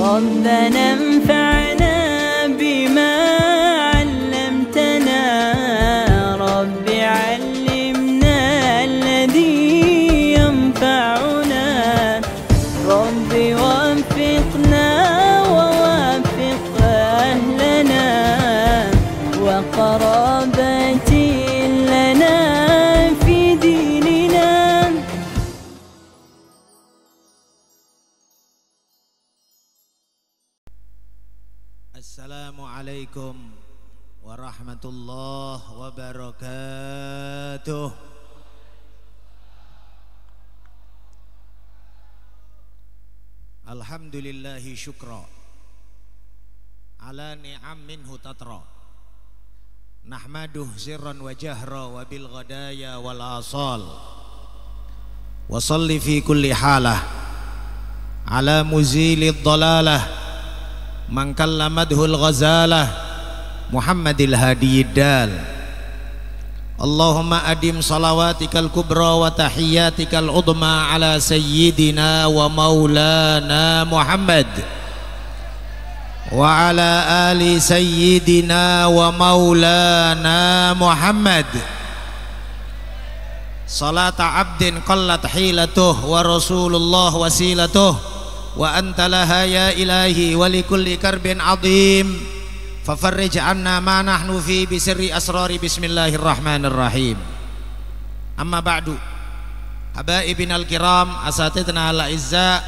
ربنا انفعنا بما علمتنا رب علمنا الذي ينفعنا رب وفقنا ووفق أهلنا وقرابتي لنا في ديننا. Assalamualaikum warahmatullahi wabarakatuh. Alhamdulillahi syukra ala ni'am minhu tatra nahmaduh sirran wa jahra wa bil ghadaya wal asal wa salli fi kulli halah ala muzilid dalalah man kallamadhul ghazalah Muhammadil hadiyid dal. Allahumma adim salawatikal kubra wa tahiyyatikal udma ala sayyidina wa maulana Muhammad wa ala ali sayyidina wa maulana Muhammad salata abdin qallat hilatuh wa rasulullah wasilatuh wa anta laha ya ilahi wa likulli karbin azim fafarrij anna ma nahnu fi bisirri asrari bismillahirrahmanirrahim. Amma ba'du, habaibina al-kiram, asatidna al-izza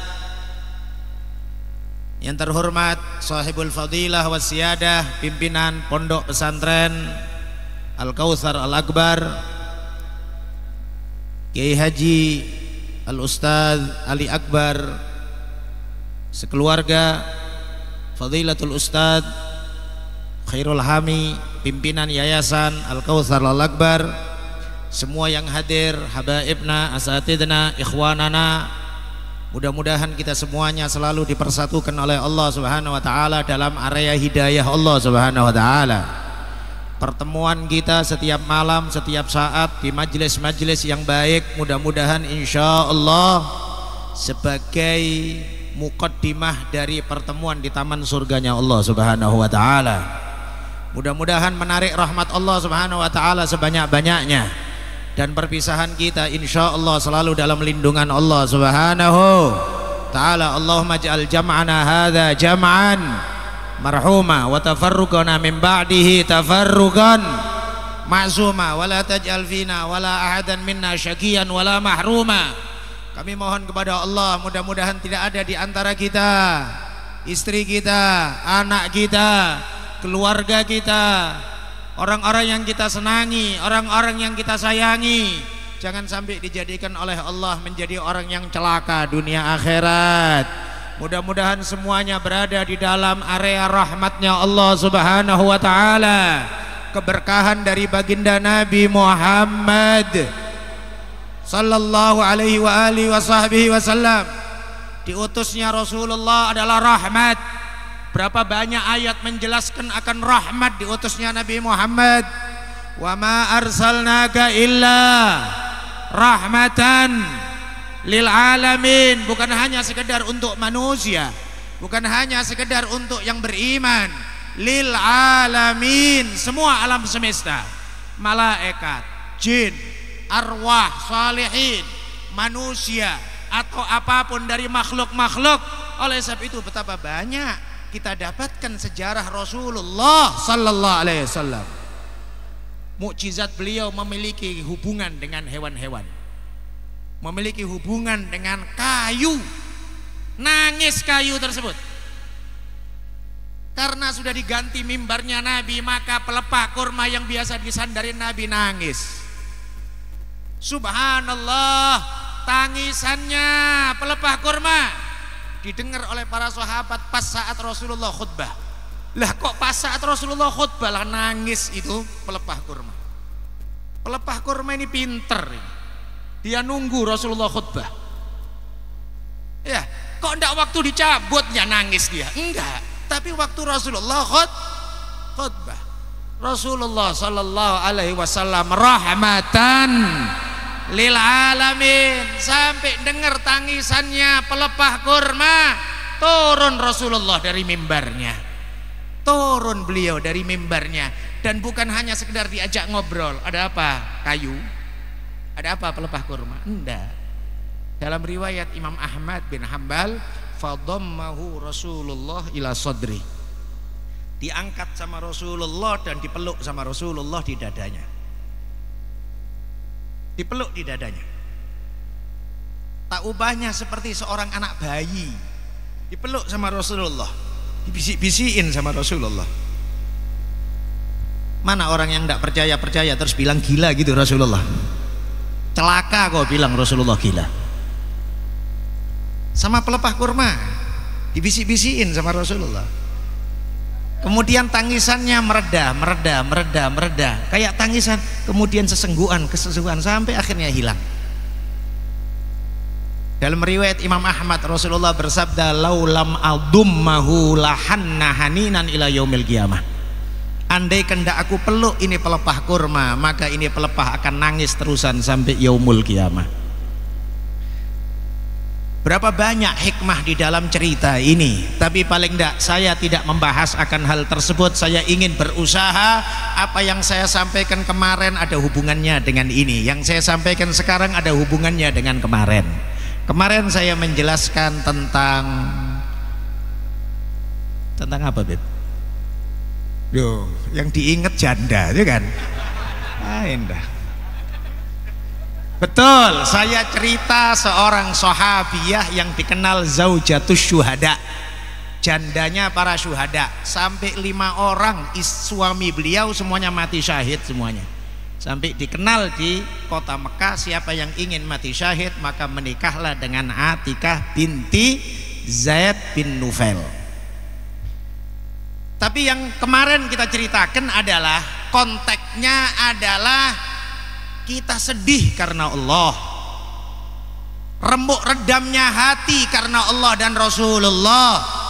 yang terhormat, sahibul fadilah wa siyadah, pimpinan pondok pesantren Al-Kautsar Al-Akbar, Kiai Haji Al-Ustadz Ali Akbar sekeluarga, Fadilatul Ustadz Khairul Hami, pimpinan Yayasan Al-Kautsar Al-Akbar, semua yang hadir, habaibna, asatidna, ikhwanana, mudah-mudahan kita semuanya selalu dipersatukan oleh Allah Subhanahu wa taala dalam area hidayah Allah Subhanahu wa taala. Pertemuan kita setiap malam, setiap saat di majelis-majelis yang baik, mudah-mudahan insyaallah sebagai muqaddimah dari pertemuan di taman surganya Allah Subhanahu wa taala. Mudah-mudahan menarik rahmat Allah Subhanahu wa taala sebanyak-banyaknya, dan perpisahan kita insyaallah selalu dalam lindungan Allah Subhanahu taala. Allahumma ij'al jam'ana hadza jam'an marhuma wa tafarruqana min ba'dihi tafarruqan ma'suma wa la taj'al fina wa la ahadan minna syaqiyan wa la mahruma. Kami mohon kepada Allah, mudah-mudahan tidak ada di antara kita, istri kita, anak kita, keluarga kita, orang-orang yang kita senangi, orang-orang yang kita sayangi, jangan sampai dijadikan oleh Allah menjadi orang yang celaka dunia akhirat. Mudah-mudahan semuanya berada di dalam area rahmatnya Allah Subhanahu wa taala, keberkahan dari baginda Nabi Muhammad sallallahu alaihi wa alihi wa sahbihi wasallam. Diutusnya Rasulullah adalah rahmat. Berapa banyak ayat menjelaskan akan rahmat diutusnya Nabi Muhammad. Wa ma arsalnaka illa rahmatan lil alamin. Bukan hanya sekedar untuk manusia, bukan hanya sekedar untuk yang beriman. Lil alamin, semua alam semesta, malaikat, jin, arwah, salihin, manusia, atau apapun dari makhluk-makhluk. Oleh sebab itu betapa banyak kita dapatkan sejarah Rasulullah sallallahu alaihi wasallam. Mukjizat beliau memiliki hubungan dengan hewan-hewan, memiliki hubungan dengan kayu. Nangis kayu tersebut karena sudah diganti mimbarnya Nabi, maka pelepah kurma yang biasa disandari Nabi nangis. Subhanallah, tangisannya pelepah kurma didengar oleh para sahabat pas saat Rasulullah khutbah. Lah kok pas saat Rasulullah khutbah lah nangis itu pelepah kurma? Pelepah kurma ini pinter, dia nunggu Rasulullah khutbah. Ya, kok enggak waktu dicabutnya nangis dia? Enggak, tapi waktu Rasulullah khutbah. Rasulullah sallallahu alaihi wasallam rahmatan lil alamin, sampai dengar tangisannya pelepah kurma turun Rasulullah dari mimbarnya, turun beliau dari mimbarnya, dan bukan hanya sekedar diajak ngobrol. Ada apa? Kayu? Ada apa? Pelepah kurma? Enggak. Dalam riwayat Imam Ahmad bin Hambal, fadammahu Rasulullah ila sadri, diangkat sama Rasulullah dan dipeluk sama Rasulullah di dadanya, dipeluk di dadanya. Tak ubahnya seperti seorang anak bayi, dipeluk sama Rasulullah, dibisik-bisikin sama Rasulullah. Mana orang yang tidak percaya terus bilang gila gitu Rasulullah? Celaka kau bilang Rasulullah gila. Sama pelepah kurma dibisik-bisikin sama Rasulullah. Kemudian tangisannya mereda, kayak tangisan, kemudian kesesuaian sampai akhirnya hilang. Dalam riwayat Imam Ahmad, Rasulullah bersabda, laulam aldummahu lahanna haninan ila yaumil qiyamah. Andai kendak aku peluk ini pelepah kurma, maka ini pelepah akan nangis terusan sampai yaumul qiyamah. Berapa banyak hikmah di dalam cerita ini, tapi paling tidak saya tidak membahas akan hal tersebut. Saya ingin berusaha apa yang saya sampaikan kemarin ada hubungannya dengan ini, yang saya sampaikan sekarang ada hubungannya dengan kemarin. Kemarin saya menjelaskan tentang apa, Beb? Yo, yang diingat janda itu kan? Indah. Betul, saya cerita seorang sahabiyah yang dikenal zaujatus syuhada, jandanya para syuhada. Sampai 5 orang suami beliau semuanya mati syahid semuanya. Sampai dikenal di kota Mekah, siapa yang ingin mati syahid maka menikahlah dengan Atikah binti Zaid bin Nufail. Tapi yang kemarin kita ceritakan adalah konteksnya adalah kita sedih karena Allah, remuk redamnya hati karena Allah dan Rasulullah.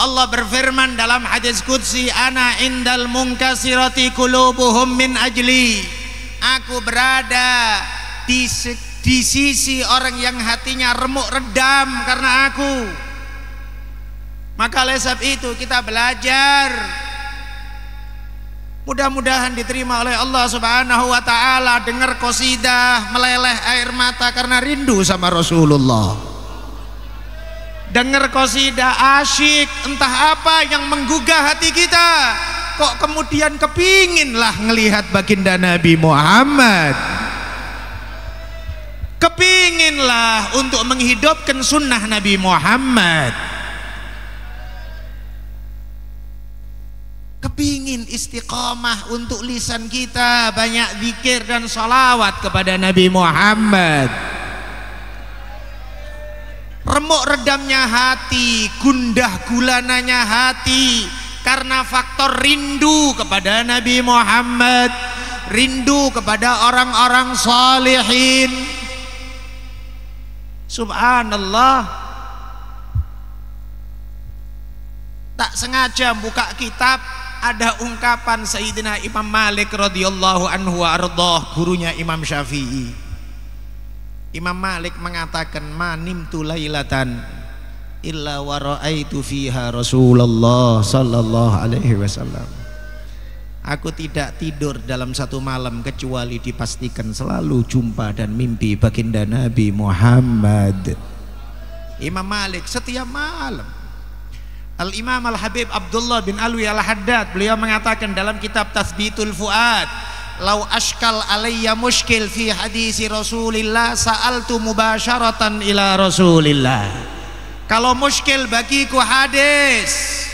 Allah berfirman dalam hadis qudsi, ana indal munkasirati qulubuhum min ajli, aku berada di sisi orang yang hatinya remuk redam karena aku. Maka oleh sebab itu kita belajar, mudah-mudahan diterima oleh Allah Subhanahu wa ta'ala. Dengar qasidah meleleh air mata karena rindu sama Rasulullah. Dengar qasidah asyik, entah apa yang menggugah hati kita, kok kemudian kepinginlah ngelihat baginda Nabi Muhammad, kepinginlah untuk menghidupkan sunnah Nabi Muhammad, kepingin istiqamah untuk lisan kita, banyak zikir dan salawat kepada Nabi Muhammad. Remuk redamnya hati, gundah gulananya hati karena faktor rindu kepada Nabi Muhammad, rindu kepada orang-orang salihin. Subhanallah, tak sengaja buka kitab, ada ungkapan Sayyidina Imam Malik radhiyallahu anhu wa ardhah, gurunya Imam Syafi'i. Imam Malik mengatakan, manimtu lailatan illa wa ra'aitu fiha Rasulullah sallallahu alaihi wasallam. Aku tidak tidur dalam satu malam kecuali dipastikan selalu jumpa dan mimpi baginda Nabi Muhammad. Imam Malik setiap malam. Al-Imam Al-Habib Abdullah bin Alwi Al-Haddad, beliau mengatakan dalam kitab Tathbitul Fuad, lau ashkal alayya mushkil fi hadisi Rasulillah sa'altu mubasyaratan ila Rasulillah. Kalau muskil bagiku hadis,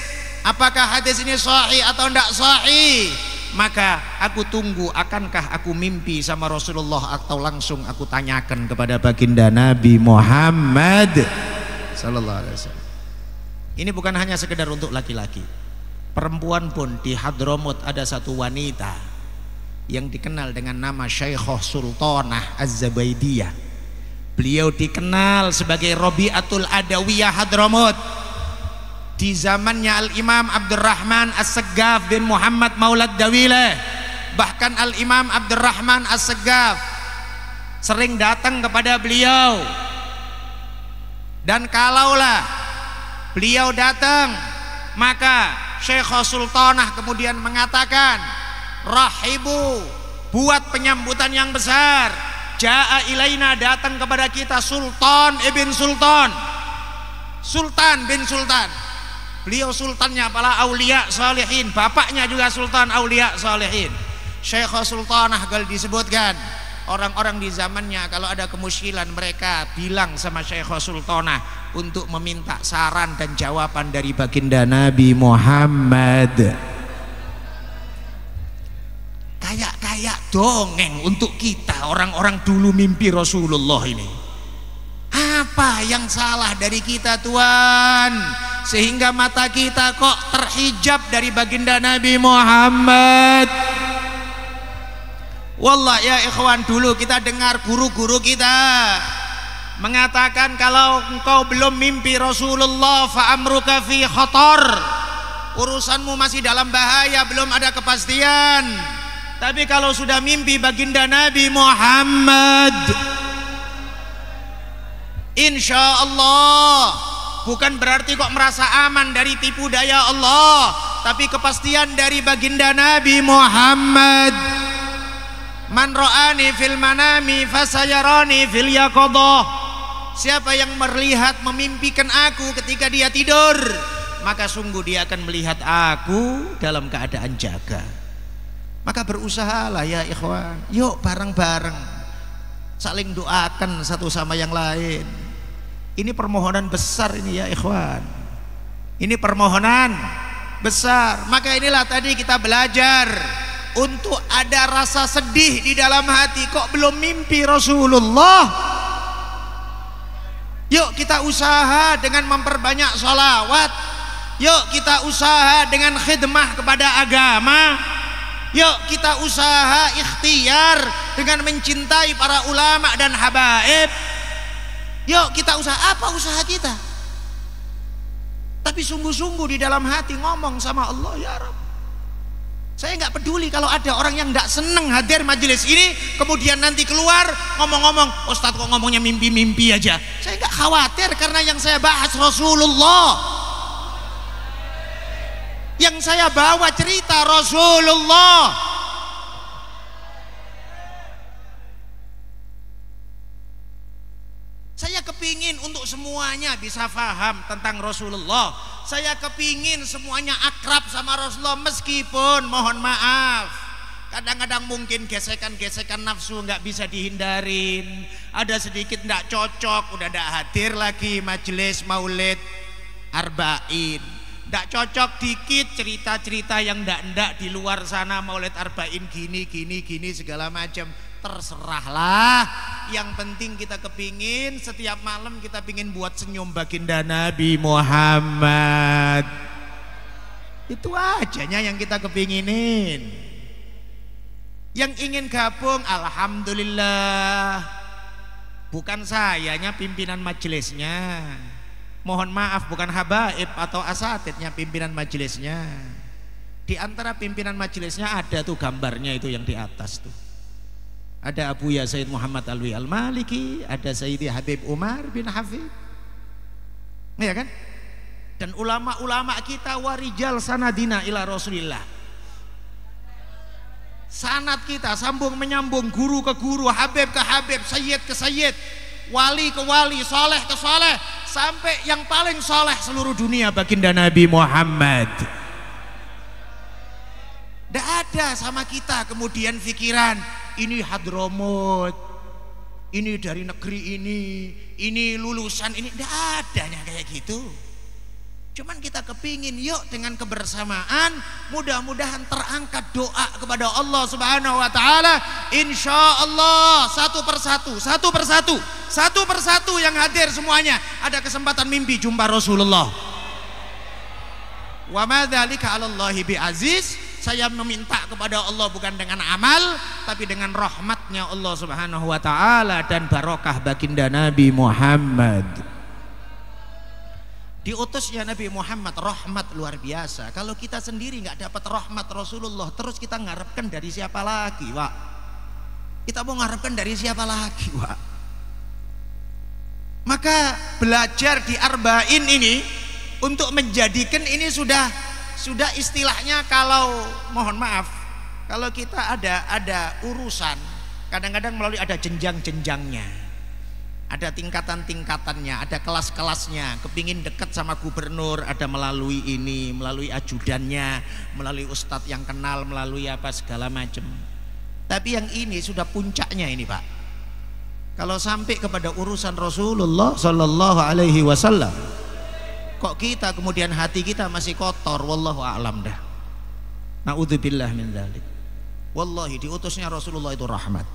apakah hadis ini sahih atau tidak sahih, maka aku tunggu akankah aku mimpi sama Rasulullah atau langsung aku tanyakan kepada baginda Nabi Muhammad sallallahu alaihi wasallam. Ini bukan hanya sekedar untuk laki-laki, perempuan pun. Di Hadramut ada satu wanita yang dikenal dengan nama Syaikhah Sultanah Az-Zabaidiyah. Beliau dikenal sebagai Rabi'atul Adawiyah Hadramut. Di zamannya Al-Imam Abdurrahman As-Saggaf bin Muhammad Maulad Dawileh, bahkan Al-Imam Abdurrahman As-Saggaf sering datang kepada beliau Dan kalaulah beliau datang, maka Syekh Sultanah kemudian mengatakan, rahibu, buat penyambutan yang besar. Ja'a ilaina, datang kepada kita Sultan ibn Sultan, Sultan bin Sultan. Beliau sultannya para aulia salihin, bapaknya juga sultan aulia salihin. Syekh Sultanah gal disebutkan, orang-orang di zamannya kalau ada kemuskilan mereka bilang sama Syekh Sultanah untuk meminta saran dan jawaban dari baginda Nabi Muhammad. Kayak dongeng untuk kita orang-orang dulu mimpi Rasulullah ini. Apa yang salah dari kita Tuhan sehingga mata kita kok terhijab dari baginda Nabi Muhammad? Wallah ya ikhwan, dulu kita dengar guru-guru kita mengatakan kalau engkau belum mimpi Rasulullah fa amruka fi khatar, urusanmu masih dalam bahaya, belum ada kepastian. Tapi kalau sudah mimpi baginda Nabi Muhammad, insya Allah, bukan berarti kok merasa aman dari tipu daya Allah, tapi kepastian dari baginda Nabi Muhammad. Man ra'ani fil manami fasayarani fil yaqadah. Siapa yang melihat memimpikan aku ketika dia tidur, maka sungguh dia akan melihat aku dalam keadaan jaga. Maka berusahalah ya ikhwan, yuk bareng-bareng saling doakan satu sama yang lain. Ini permohonan besar ini ya ikhwan, ini permohonan besar. Maka inilah tadi kita belajar untuk ada rasa sedih di dalam hati, kok belum mimpi Rasulullah. Yuk kita usaha dengan memperbanyak sholawat, yuk kita usaha dengan khidmah kepada agama, yuk kita usaha ikhtiar dengan mencintai para ulama dan habaib. Yuk kita usaha, apa usaha kita? Tapi sungguh-sungguh di dalam hati ngomong sama Allah, ya Rabb, saya nggak peduli kalau ada orang yang nggak seneng hadir majelis ini, kemudian nanti keluar ngomong-ngomong, Ustadz kok ngomongnya mimpi-mimpi aja. Saya nggak khawatir karena yang saya bahas Rasulullah, yang saya bawa cerita Rasulullah. Saya kepingin untuk semuanya bisa faham tentang Rasulullah. Saya kepingin semuanya akrab sama Rasulullah, meskipun mohon maaf kadang-kadang mungkin gesekan-gesekan nafsu nggak bisa dihindarin. Ada sedikit nggak cocok, udah nggak hadir lagi majelis maulid arba'in. Nggak cocok dikit cerita-cerita yang ndak di luar sana, maulid arba'in gini segala macam. Terserahlah, yang penting kita kepingin setiap malam kita pingin buat senyum baginda Nabi Muhammad. Itu ajanya yang kita kepinginin. Yang ingin gabung, alhamdulillah, bukan sayanya pimpinan majelisnya, mohon maaf, bukan habaib atau asatidnya pimpinan majelisnya. Di antara pimpinan majelisnya ada tuh gambarnya itu yang di atas tuh. Ada Abu Ya Sayyid Muhammad Alwi Al-Maliki, ada Sayyidi Habib Umar bin Hafid, ya kan? Dan ulama-ulama kita warijal sanadina ila Rasulillah. Sanad kita sambung menyambung, guru ke guru, habib ke habib, sayyid ke sayyid, wali ke wali, soleh ke soleh, sampai yang paling soleh seluruh dunia baginda Nabi Muhammad. Tidak ada sama kita kemudian pikiran ini Hadramut, ini dari negeri ini lulusan ini, tidak adanya kayak gitu. Cuman kita kepingin yuk dengan kebersamaan mudah-mudahan terangkat doa kepada Allah Subhanahu wa taala. Insya Allah satu persatu yang hadir semuanya ada kesempatan mimpi jumpa Rasulullah. Wa ma dzalika 'alallahi bi'aziz. Saya meminta kepada Allah bukan dengan amal, tapi dengan rahmatnya Allah Subhanahu wa ta'ala dan barokah baginda Nabi Muhammad. Diutusnya Nabi Muhammad rahmat luar biasa. Kalau kita sendiri nggak dapat rahmat Rasulullah, terus kita ngarepkan dari siapa lagi, Wak? Kita mau ngarepkan dari siapa lagi, Wak? Maka belajar di Arba'in ini untuk menjadikan ini sudah istilahnya, kalau mohon maaf, kalau kita ada urusan kadang-kadang melalui ada jenjang-jenjangnya, ada tingkatan-tingkatannya, ada kelas-kelasnya. Kepingin dekat sama gubernur, ada melalui ini, melalui ajudannya, melalui ustadz yang kenal, melalui apa segala macam. Tapi yang ini sudah puncaknya ini Pak. Kalau sampai kepada urusan Rasulullah Sallallahu Alaihi Wasallam, kok kita kemudian hati kita masih kotor, wallahu a'lam dah. Naudzubillah min dzalik. Wallahi diutusnya Rasulullah itu rahmat.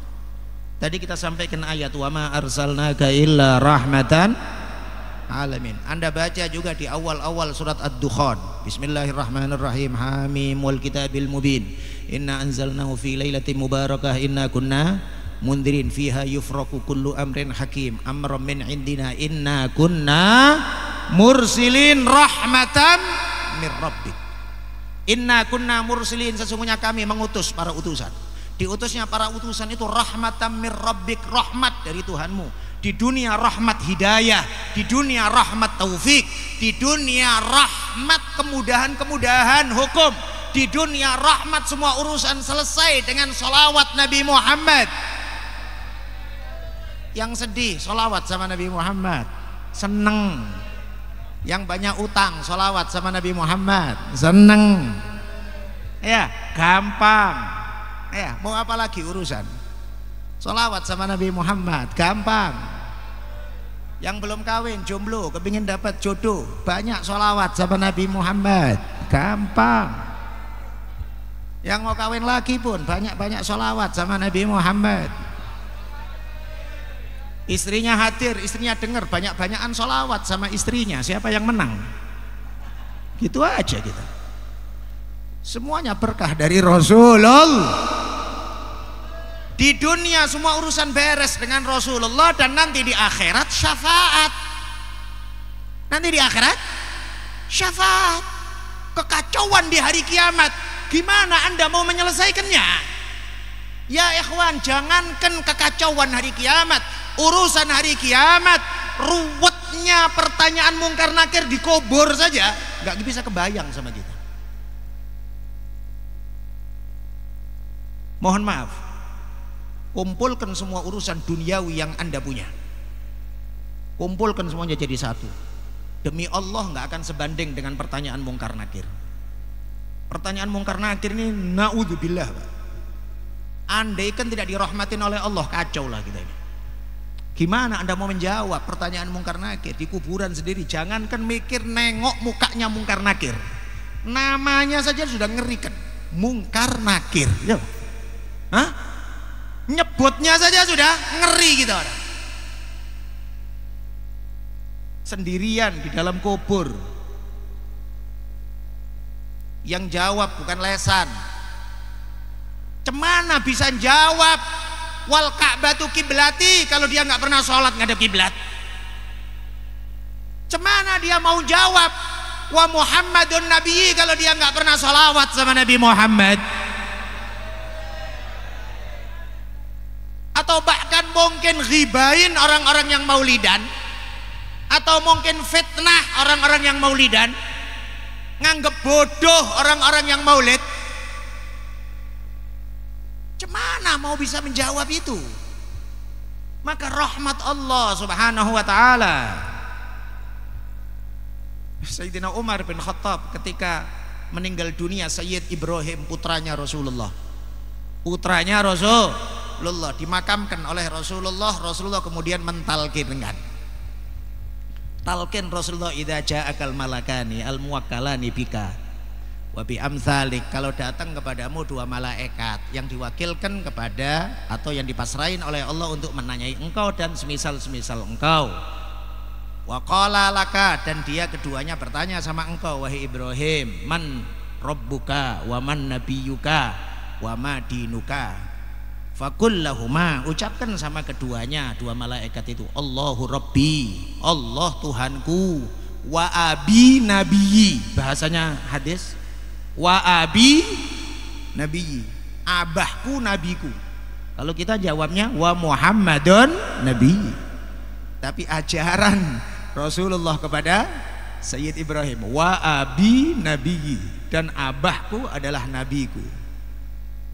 Tadi kita sampaikan ayat wa ma arsalnaka illa rahmatan alamin. Anda baca juga di awal-awal surat Ad-Dukhan. Bismillahirrahmanirrahim. Hamim wal kitabil mubin. Inna anzalnahu fi lailatin mubarakah inna kunna mundirin fiha yufraku kullu amrin hakim amran min indina inna kunna mursilin rahmatan mir rabbik. Inna kunna mursilin, sesungguhnya kami mengutus para utusan. Diutusnya para utusan itu rahmatan mir rabbik, rahmat dari Tuhanmu. Di dunia rahmat hidayah, di dunia rahmat taufik, di dunia rahmat kemudahan-kemudahan hukum, di dunia rahmat semua urusan selesai dengan sholawat Nabi Muhammad. Yang sedih sholawat sama Nabi Muhammad, seneng. Yang banyak utang sholawat sama Nabi Muhammad, seneng. Ya gampang. Ya mau apa lagi urusan? Sholawat sama Nabi Muhammad gampang. Yang belum kawin jomblo kepingin dapat jodoh, banyak sholawat sama Nabi Muhammad, gampang. Yang mau kawin lagi pun banyak-banyak sholawat sama Nabi Muhammad. Istrinya hadir, istrinya dengar, banyak-banyakan sholawat sama istrinya. Siapa yang menang? Gitu aja kita. Semuanya berkah dari Rasulullah. Di dunia semua urusan beres dengan Rasulullah, dan nanti di akhirat syafaat. Nanti di akhirat syafaat. Kekacauan di hari kiamat, gimana Anda mau menyelesaikannya? Ya ikhwan, jangankan kekacauan hari kiamat, urusan hari kiamat, ruwetnya pertanyaan mungkar nakir dikubur saja nggak bisa kebayang sama kita. Mohon maaf, kumpulkan semua urusan duniawi yang Anda punya, kumpulkan semuanya jadi satu. Demi Allah nggak akan sebanding dengan pertanyaan mungkar nakir. Pertanyaan mungkar nakir ini naudzubillah Pak. Andai kan tidak dirahmatin oleh Allah, kacau lah kita ini. Gimana Anda mau menjawab pertanyaan mungkar nakir di kuburan sendiri? Jangankan mikir nengok mukanya mungkar nakir, namanya saja sudah ngerikan, mungkar nakir. Ya. Hah? Nyebutnya saja sudah ngeri kita orang. Sendirian di dalam kubur, yang jawab bukan lesan. Cemana bisa jawab wal ka'batu kiblati kalau dia nggak pernah sholat ngadep kiblat? Cemana dia mau jawab wa Muhammadun Nabi kalau dia nggak pernah sholawat sama Nabi Muhammad? Atau bahkan mungkin ghibain orang-orang yang maulidan, atau mungkin fitnah orang-orang yang maulidan, nganggep bodoh orang-orang yang maulid. Cemana mau bisa menjawab itu? Maka rahmat Allah Subhanahu wa taala. Sayyidina Umar bin Khattab ketika meninggal dunia, Sayyid Ibrahim putranya Rasulullah, putranya Rasulullah dimakamkan oleh Rasulullah. Rasulullah kemudian mentalkinkan, talqin Rasulullah, idza ja'akal malakani al muwakkalani bika wa bi amsalik, kalau datang kepadamu dua malaikat yang diwakilkan kepada atau yang dipasrahin oleh Allah untuk menanyai engkau dan semisal-semisal engkau, wa qala laka, dan dia keduanya bertanya sama engkau, wahai Ibrahim, man rabbuka wa man nabiyuka wa ma dinuka, fakul lahuma, ucapkan sama keduanya, dua malaikat itu, Allahu Rabbi, Allah Tuhanku, wa abi nabiyyi, bahasanya hadis, wa abi nabiyyi, abahku nabiku. Kalau kita jawabnya wa Muhammadun nabiyyi. tapi ajaran Rasulullah kepada Sayyid Ibrahim, wa abi nabiyyi, dan abahku adalah nabiku.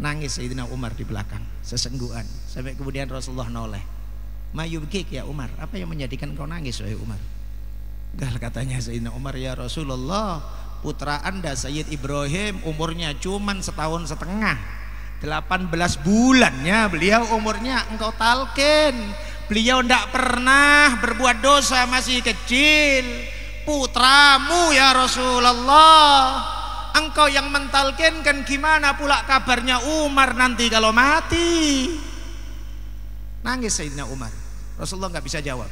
Nangis Sayyidina Umar di belakang sesenggukan, sampai kemudian Rasulullah noleh, mayubkik ya Umar, apa yang menjadikan kau nangis wahai Umar? Gal katanya Sayyidina Umar, ya Rasulullah, putra anda Sayyid Ibrahim umurnya cuman setahun setengah, 18 bulannya beliau umurnya engkau talkin. Beliau tidak pernah berbuat dosa, masih kecil. Putramu ya Rasulullah, engkau yang mentalkinkan, gimana pula kabarnya Umar nanti kalau mati? Nangis Sayyidina Umar. Rasulullah nggak bisa jawab.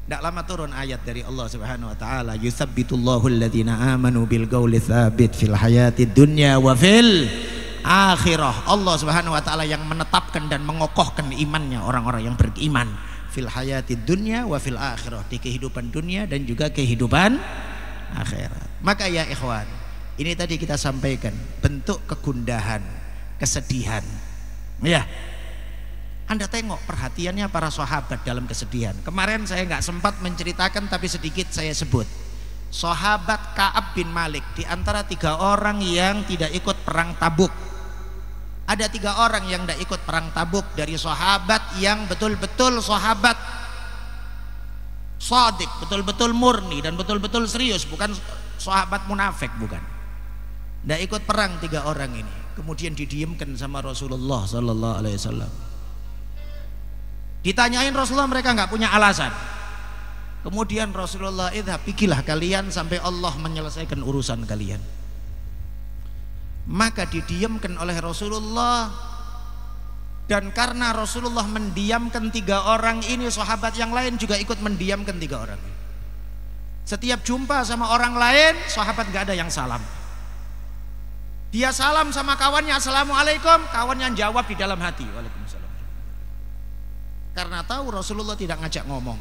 Tidak lama turun ayat dari Allah Subhanahu wa taala, yutsabbitullahu alladhina amanu bil qauli tsabit fil hayatid dunya wa fil akhirah. Allah Subhanahu wa taala yang menetapkan dan mengokohkan imannya orang-orang yang beriman fil hayatid dunya wa fil akhirah, di kehidupan dunia dan juga kehidupan akhirat. Maka ya ikhwan, ini tadi kita sampaikan bentuk kegundahan, kesedihan. Ya, Anda tengok perhatiannya para sahabat dalam kesedihan. Kemarin saya nggak sempat menceritakan, tapi sedikit saya sebut. Sahabat Ka'ab bin Malik, di antara 3 orang yang tidak ikut perang Tabuk. Ada 3 orang yang tidak ikut perang Tabuk dari sahabat yang betul-betul sahabat shadiq, betul-betul murni dan betul-betul serius, bukan sahabat munafik, bukan. Tidak ikut perang 3 orang ini. Kemudian didiamkan sama Rasulullah Sallallahu Alaihi Wasallam. Ditanyain Rasulullah, mereka nggak punya alasan. Kemudian Rasulullah, idhab, pergilah kalian sampai Allah menyelesaikan urusan kalian. Maka didiamkan oleh Rasulullah, dan karena Rasulullah mendiamkan 3 orang ini, sahabat yang lain juga ikut mendiamkan 3 orang ini. Setiap jumpa sama orang lain, sahabat nggak ada yang salam. Dia salam sama kawannya, assalamualaikum, kawannya jawab di dalam hati, waalaikumsalam. Karena tahu Rasulullah tidak ngajak ngomong.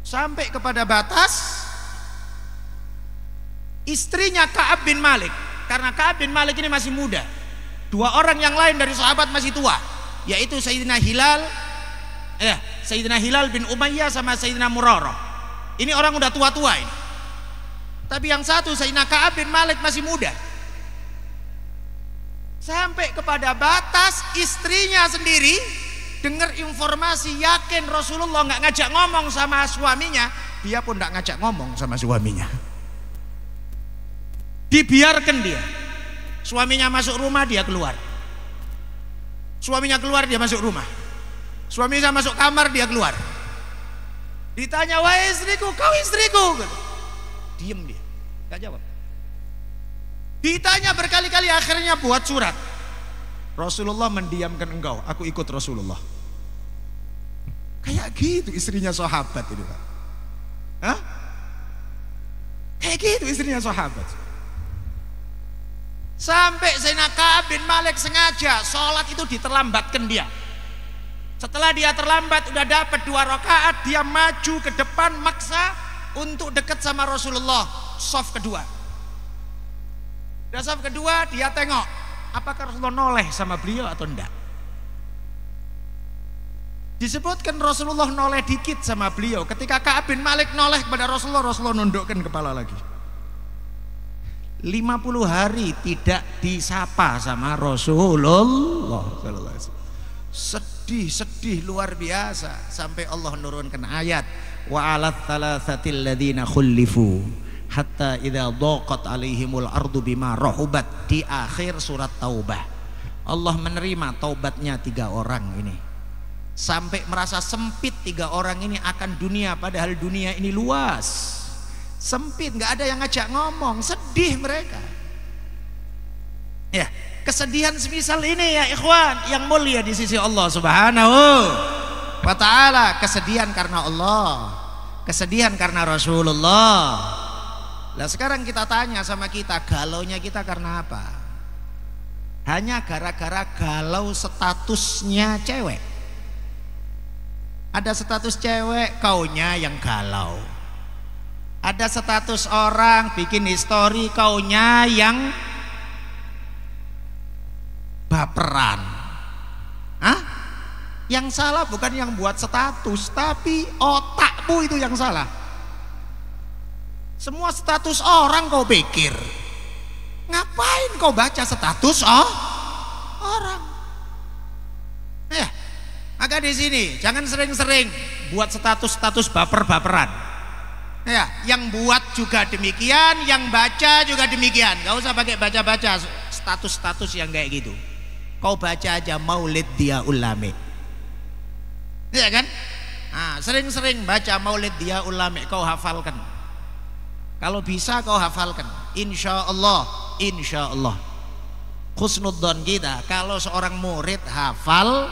Sampai kepada batas istrinya Ka'ab bin Malik, karena Ka'ab bin Malik ini masih muda, 2 orang yang lain dari sahabat masih tua, yaitu Sayyidina Hilal bin Umayyah sama Sayyidina Murarah. Ini orang udah tua-tua ini. Tapi yang satu Sayyidina Ka'ab bin Malik masih muda. Sampai kepada batas istrinya sendiri dengar informasi, yakin Rasulullah nggak ngajak ngomong sama suaminya, dia pun nggak ngajak ngomong sama suaminya. Dibiarkan dia. Suaminya masuk rumah, dia keluar. Suaminya keluar, dia masuk rumah. Suaminya masuk kamar, dia keluar. Ditanya, wahai istriku, kau istriku? Diem dia, nggak jawab. Ditanya berkali-kali, akhirnya buat surat. Rasulullah mendiamkan engkau, aku ikut Rasulullah. Kayak gitu istrinya sahabat itu, Pak. Hah? Kayak gitu istrinya sahabat. Sampai Sayyidina Ka'ab bin Malik sengaja sholat itu diterlambatkan dia. Setelah dia terlambat, udah dapat 2 rakaat, dia maju ke depan, maksa untuk dekat sama Rasulullah, shaf kedua. Di shaf kedua dia tengok, apakah Rasulullah noleh sama beliau atau enggak. Disebutkan Rasulullah noleh dikit sama beliau. Ketika Ka'ab bin Malik noleh kepada Rasulullah, Rasulullah nundukkan kepala lagi. 50 hari tidak disapa sama Rasulullah. Sedih luar biasa, sampai Allah menurunkan ayat, wa 'alat thalathatil ladzina khulifu hatta idza dhaqat alaihimul ardu bima rahubat, di akhir surat Taubah. Allah menerima taubatnya 3 orang ini, sampai merasa sempit 3 orang ini akan dunia, padahal dunia ini luas, sempit, nggak ada yang ngajak ngomong, sedih mereka. Ya, kesedihan semisal ini ya ikhwan yang mulia di sisi Allah Subhanahu wa ta'ala. Kesedihan karena Allah, kesedihan karena Rasulullah. Nah sekarang kita tanya sama kita, galaunya kita karena apa? Hanya gara-gara galau statusnya cewek. Ada status cewek, kaunya yang galau. Ada status orang bikin histori, kaunya yang baperan. Hah? Yang salah bukan yang buat status, tapi otakmu itu yang salah. Semua status orang kau pikir, ngapain kau baca status orang? Ya, maka di sini jangan sering-sering buat status-status baper-baperan. Ya, yang buat juga demikian, yang baca juga demikian. Gak usah pakai baca-baca status-status yang kayak gitu. Kau baca aja Maulid Dia Ulame, ya kan? Nah, sering-sering baca Maulid Dia Ulame, kau hafalkan. Kalau bisa kau hafalkan, insya Allah, insya Allah. Husnudzon kita, kalau seorang murid hafal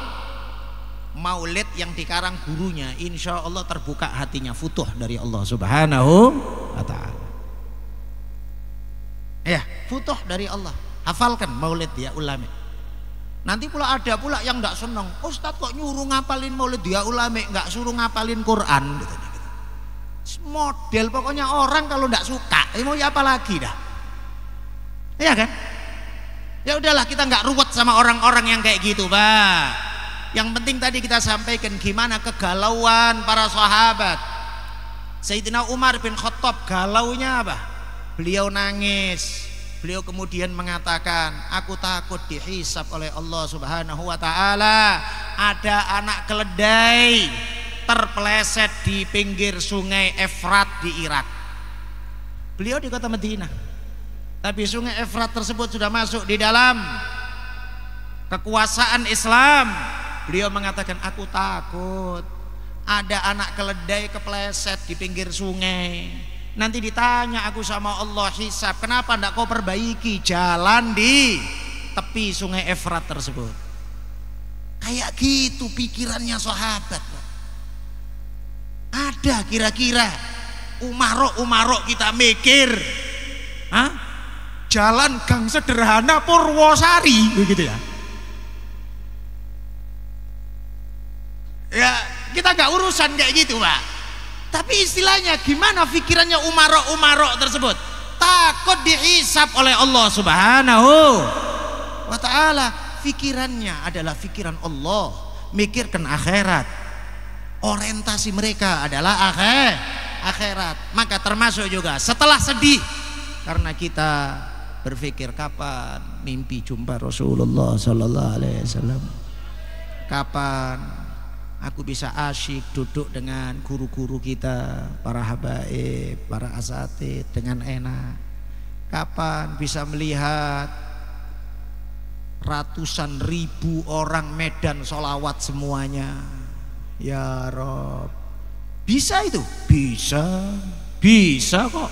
Maulid yang dikarang gurunya, insya Allah terbuka hatinya, futuh dari Allah Subhanahu wa ta'ala. Ya, futuh dari Allah. Hafalkan Maulid Dia Ulame. Nanti pula ada pula yang nggak seneng, Ustadz kok nyuruh ngapalin Maulid Dia Ulame, nggak suruh ngapalin Quran gitu. Model pokoknya orang kalau nggak suka, mau ya apa lagi dah, ya kan? Ya udahlah, kita nggak ruwet sama orang-orang yang kayak gitu, Pak. Yang penting tadi kita sampaikan gimana kegalauan para sahabat. Sayyidina Umar bin Khattab galaunya apa? Beliau nangis. Beliau kemudian mengatakan, aku takut dihisab oleh Allah Subhanahu wa ta'ala. Ada anak keledai terpeleset di pinggir sungai Efrat di Irak. Beliau di kota Madinah, tapi sungai Efrat tersebut sudah masuk di dalam kekuasaan Islam. Beliau mengatakan, aku takut ada anak keledai kepleset di pinggir sungai. Nanti ditanya aku sama Allah hisab, kenapa tidak kau perbaiki jalan di tepi sungai Efrat tersebut? Kayak gitu pikirannya sahabat. Ada kira-kira umarok kita mikir, jalan gang sederhana Purwosari begitu ya? Ya kita nggak urusan kayak gitu, Pak. Tapi istilahnya gimana pikirannya umarok tersebut? Takut dihisab oleh Allah Subhanahu wa ta'ala. Pikirannya adalah pikiran Allah, mikirkan akhirat. Orientasi mereka adalah akhirat. Maka termasuk juga setelah sedih karena kita berpikir kapan mimpi jumpa Rasulullah sallallahu alaihi wasallam. Kapan aku bisa asyik duduk dengan guru-guru kita, para habaib, para asatid dengan enak. Kapan bisa melihat ratusan ribu orang Medan sholawat semuanya. Ya Rob, bisa itu? Bisa kok,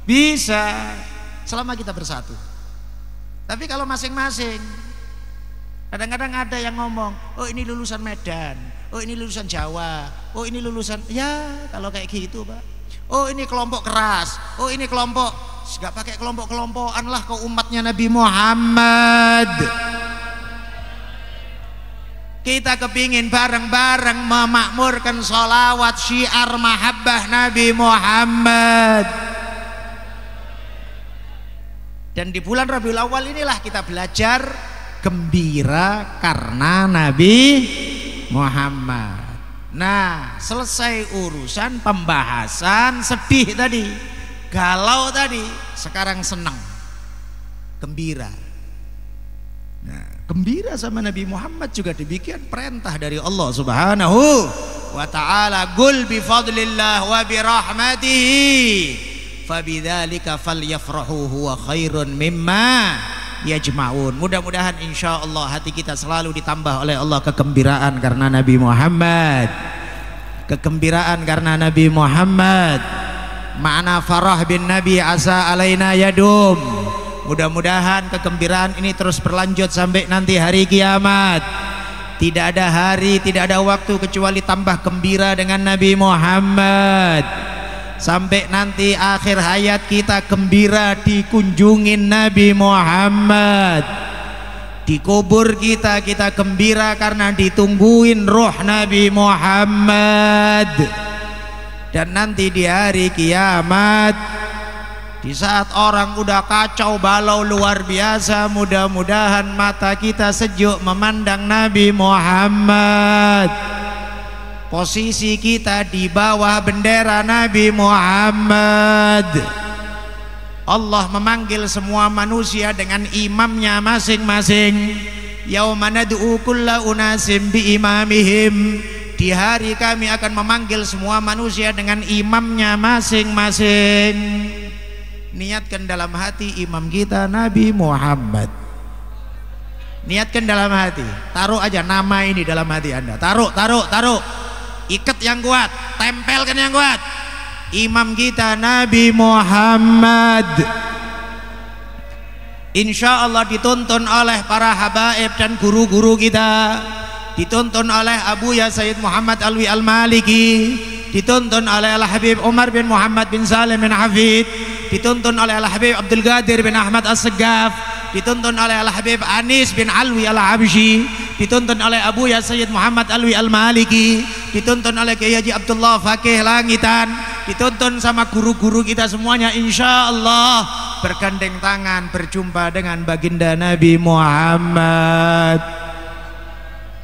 bisa selama kita bersatu. Tapi kalau masing-masing, kadang-kadang ada yang ngomong, oh ini lulusan Medan, oh ini lulusan Jawa, oh ini lulusan, ya kalau kayak gitu, Pak. Oh ini kelompok keras, oh ini kelompok, gak pakai kelompok-kelompokan lah kau umatnya Nabi Muhammad. Kita kepingin bareng-bareng memakmurkan sholawat syiar mahabbah Nabi Muhammad. Dan di bulan Rabiul Awal inilah kita belajar gembira karena Nabi Muhammad. Nah, selesai urusan pembahasan sedih tadi, galau tadi, sekarang senang, gembira. Nah, gembira sama Nabi Muhammad juga demikian perintah dari Allah Subhanahu wa ta'ala. Qul bi fadlillah wa bi rahmatihi fabidzalika falyafrahu huwa khairun mimma yajma'un. Mudah-mudahan insyaallah hati kita selalu ditambah oleh Allah kegembiraan karena Nabi Muhammad. Kegembiraan karena Nabi Muhammad. Ma'na farah bin Nabi asa alaina yadum. Mudah-mudahan kegembiraan ini terus berlanjut sampai nanti hari kiamat. Tidak ada hari, tidak ada waktu kecuali tambah gembira dengan Nabi Muhammad. Sampai nanti akhir hayat kita gembira dikunjungin Nabi Muhammad. Di kubur kita gembira karena ditungguin roh Nabi Muhammad. Dan nanti di hari kiamat Di saat orang udah kacau balau luar biasa, mudah-mudahan mata kita sejuk memandang Nabi Muhammad. Posisi kita di bawah bendera Nabi Muhammad. Allah memanggil semua manusia dengan imamnya masing-masing. Yauma nad'u kulla unasim bi imamihim. Di hari kami akan memanggil semua manusia dengan imamnya masing-masing. Niatkan dalam hati imam kita Nabi Muhammad. Niatkan dalam hati. Taruh aja nama ini dalam hati Anda. Taruh. Ikat yang kuat, tempelkan yang kuat. Imam kita Nabi Muhammad. Insya Allah dituntun oleh para habaib dan guru-guru kita. Dituntun oleh Abu Ya Sayyid Muhammad Alwi Al-Maliki. Dituntun oleh Al-Habib Umar bin Muhammad bin Salim bin Hafid. Dituntun oleh Al-Habib Abdul Qadir bin Ahmad As-Segaf. Dituntun oleh Al-Habib Anis bin Alwi Al-Habsyi. Dituntun oleh Abu Ya Sayyid Muhammad Alwi Al-Maliki. Dituntun oleh Kiai Haji Abdullah Fakih Langitan. Dituntun sama guru-guru kita semuanya, insya Allah bergandeng tangan berjumpa dengan baginda Nabi Muhammad.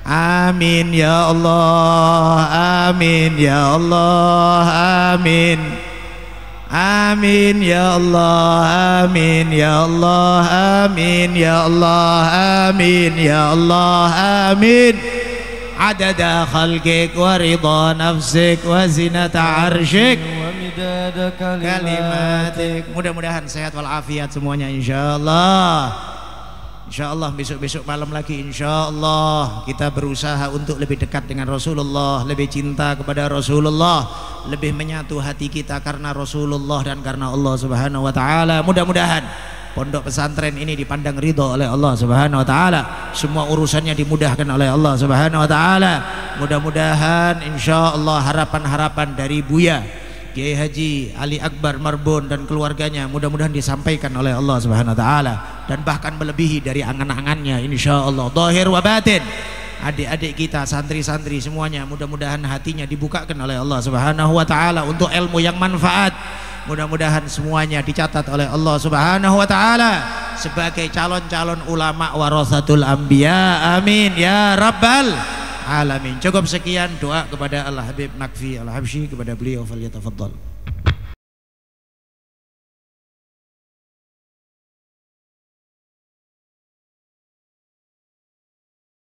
Amin ya Allah, amin ya Allah, amin. Amin ya Allah, amin ya Allah, amin ya Allah, amin ya Allah, amin. Adada khalqik wa ridha nafsik wa zinata arsyik wa midada kalimatik. Mudah-mudahan sehat walafiat semuanya insyaallah. InsyaAllah besok-besok malam lagi InsyaAllah kita berusaha untuk lebih dekat dengan Rasulullah, lebih cinta kepada Rasulullah, lebih menyatu hati kita karena Rasulullah dan karena Allah Subhanahu wa ta'ala. Mudah-mudahan pondok pesantren ini dipandang ridho oleh Allah Subhanahu wa ta'ala, semua urusannya dimudahkan oleh Allah Subhanahu wa ta'ala. Mudah-mudahan InsyaAllah harapan-harapan dari Buya Kiai Haji Ali Akbar Marbun dan keluarganya mudah-mudahan disampaikan oleh Allah Subhanahu wa ta'ala, dan bahkan melebihi dari angan-angannya insyaallah zahir wa batin. Adik-adik kita, santri-santri semuanya mudah-mudahan hatinya dibukakan oleh Allah Subhanahu wa ta'ala untuk ilmu yang manfaat. Mudah-mudahan semuanya dicatat oleh Allah Subhanahu wa ta'ala sebagai calon-calon ulama warasatul anbiya. Amin ya rabbal alamin. Cukup sekian doa kepada Al-Habib Nakfi Al-Habsyi, kepada beliau falyatafaddal.